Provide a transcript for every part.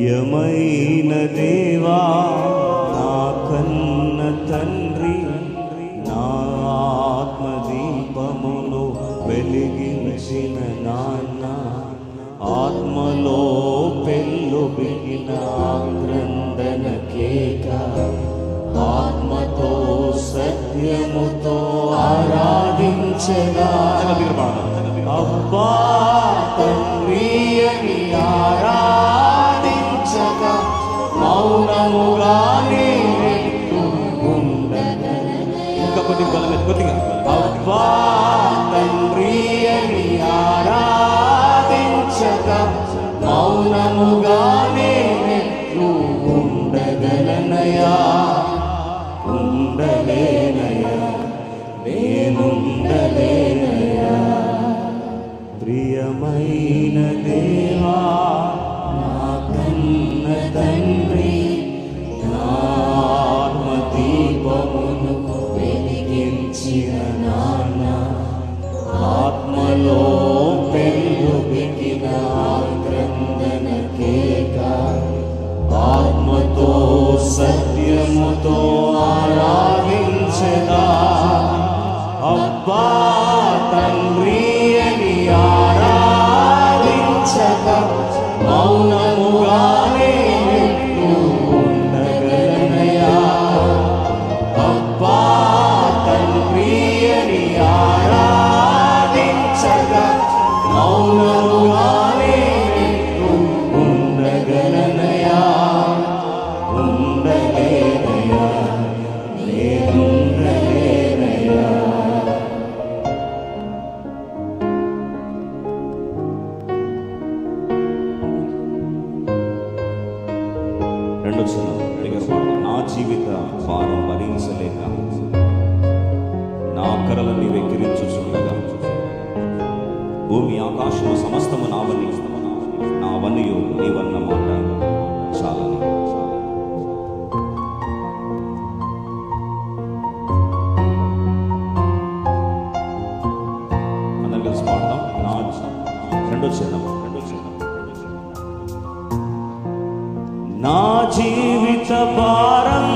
ప్రియమైన దేవా నా కన్న తండ్రి, నా ఆత్మదీపమును వెలిగించిన నాన్న, ఆత్మలో పెళ్ళుబిగిన క్రందన కేక, ఆత్మతో సత్యముతో ఆరాధించగా అబ్బా తండ్రి అని ఆరాధించగా మౌనముగానే కొద్దిగా అబ్బా తండ్రి అని ఆరాధించగా మౌనముగానే ఉండగలనయా, ఉండలేనయా, నేనుండలేనయా. ప్రియమైన దేవా నా కన్న తండ్రి, నా ఆత్మదీపమును వెలిగించిన నాన్న, ఆత్మలో పెళ్ళుబిగిన క్రందన కేక, ఆత్మతో సత్యముతో ఆరాధించగా అబ్బా తండ్రి అని ఆరాధించగా మౌనముగానే ఉండగలనయా. అబ్బా తండ్రి అని ఆరాధించగా మౌనముగానే ఉండగలనయా, ఉండలేనయా, నేనుండలేనయా. రెండో చరణం నా జీవిత భారం భరించలేక నా అక్కరలన్నీ వెక్కిరించుచుండగా, భూమి ఆకాశము సమస్తము నావని, నావనియు నీవన్న మాట చాలని. అందరం కలిసి పాడతాం. రెండో చరణం. నా జీవిత భారం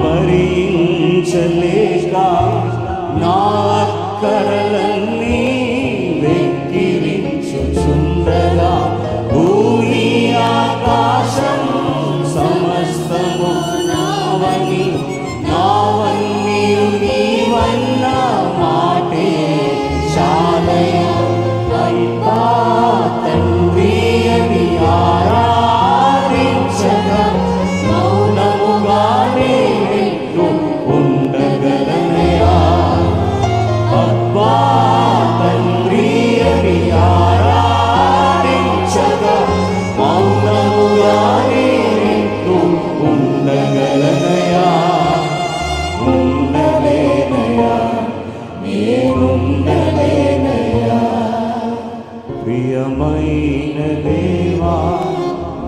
భరించలేక నా అక్కరలన్నీ వెక్కిరించుచుండగా, భూమి ఆకాశం సమస్తము నావని, నావన్నీయు నీవన్న మాటే చాలయ. అయ్యా తండ్రి అని ఆరాధించగా మౌనముగానే ఉండగలనయా. అబ్బా తండ్రి అని ఆరాధించగా మౌనముగానే ఉండగలనయా, ఉండలేనయా, నేనుండలేనయా. ప్రియమైన దేవా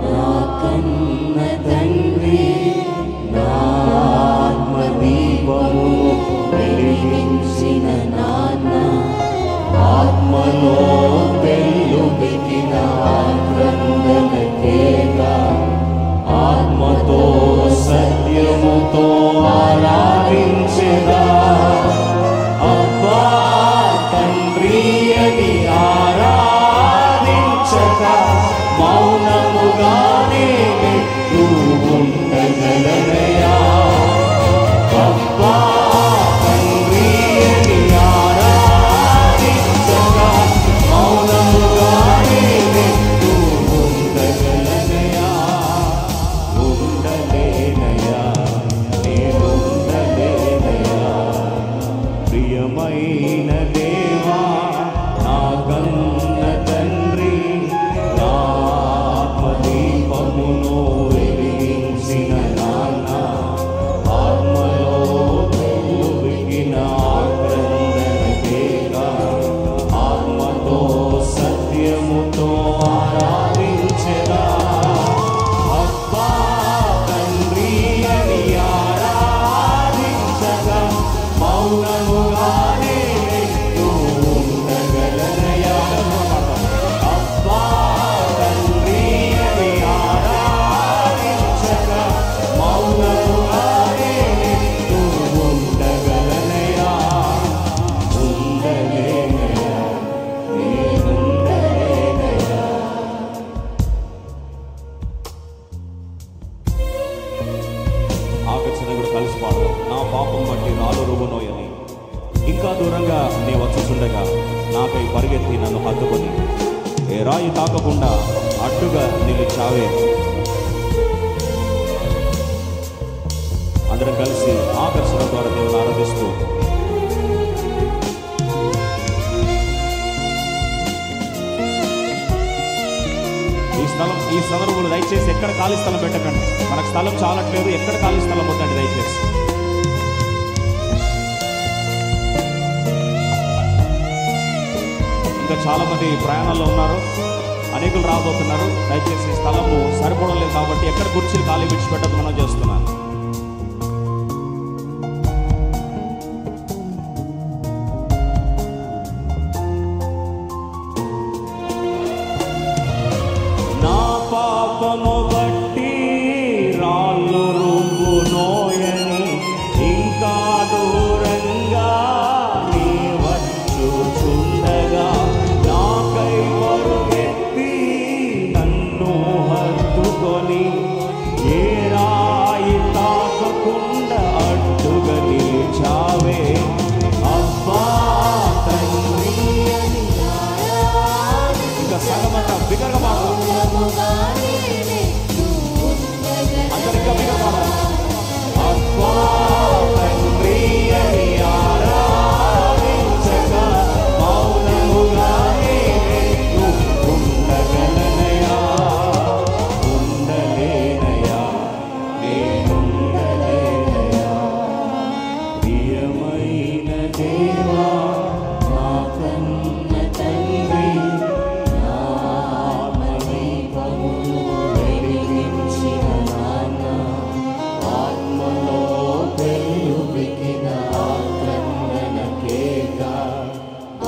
నా కన్న తండ్రి, నా ఆత్మదీపమును వెలిగించిన నాన్న, ఆత్మలో పెళ్ళుబిగిన క్రందన కేక, ఆత్మతో సత్యముతో ఆరాధించగా అబ్బా తండ్రి అని ఆరాధించగా మౌనముగానే ఉండగలనయా. అబ్బా తండ్రి అని ఆరాధించగా మౌనముగానే ఉండగలనయా, ఉండలేనయా, నేనుండలేనయా. ప్రియమైన దేవా నా కన్న తండ్రి, నా ఆత్మదీపమును వెలిగించిన నాన్న, పరిగెత్తి నన్ను హత్తుకొని ఏ రాయి తాకకుండా అడ్డుగా నిలిచావే. అందరం కలిసి ఆకర్షణ ద్వారా దేవుని ఆరాధిస్తూ ఈ సందర్భంలో దయచేసి ఎక్కడ ఖాళీ స్థలం పెట్టకండి. మనకు స్థలం చాలట్లేదు, ఎక్కడ ఖాళీ స్థలం వద్దండి దయచేసి. ఇంకా చాలా మంది ప్రయాణాల్లో ఉన్నారు, అనేకులు రాబోతున్నారు. దయచేసి స్థలము సరిపోవడం లేదు కాబట్టి ఎక్కడ కుర్చీలు ఖాళీ విడిచిపెట్టదు మనం చేస్తున్నాను. పాపము బట్టి రాళ్ళు రువ్వు నోయని ఇంకా దూరంగా నీ వచ్చుచుండగా నాకై పరుగెత్తి నన్ను హత్తుకొని ఏ రాయి తాకకుండా అడ్డుగా నిలిచావే. అబ్బా తండ్రి ఇంకా సగమంట బిగరగా మాట్లాడు. అందరికీ బిగరగా అబ్బా తండ్రి అని ఆరాధించక మౌనముగానే ఉండగలనయా, ఉండలేనయా, నేనుండలేనయా. ప్రియమైన దేవా నా కన్న తండ్రి,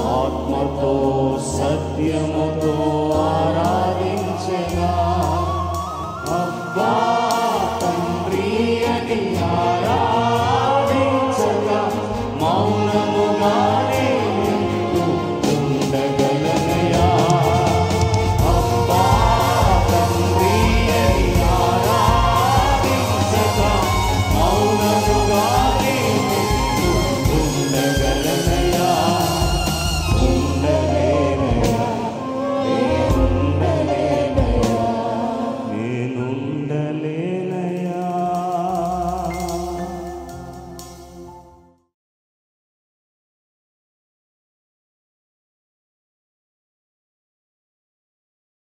ఆత్మతో సత్యముతో ఆరాధించగా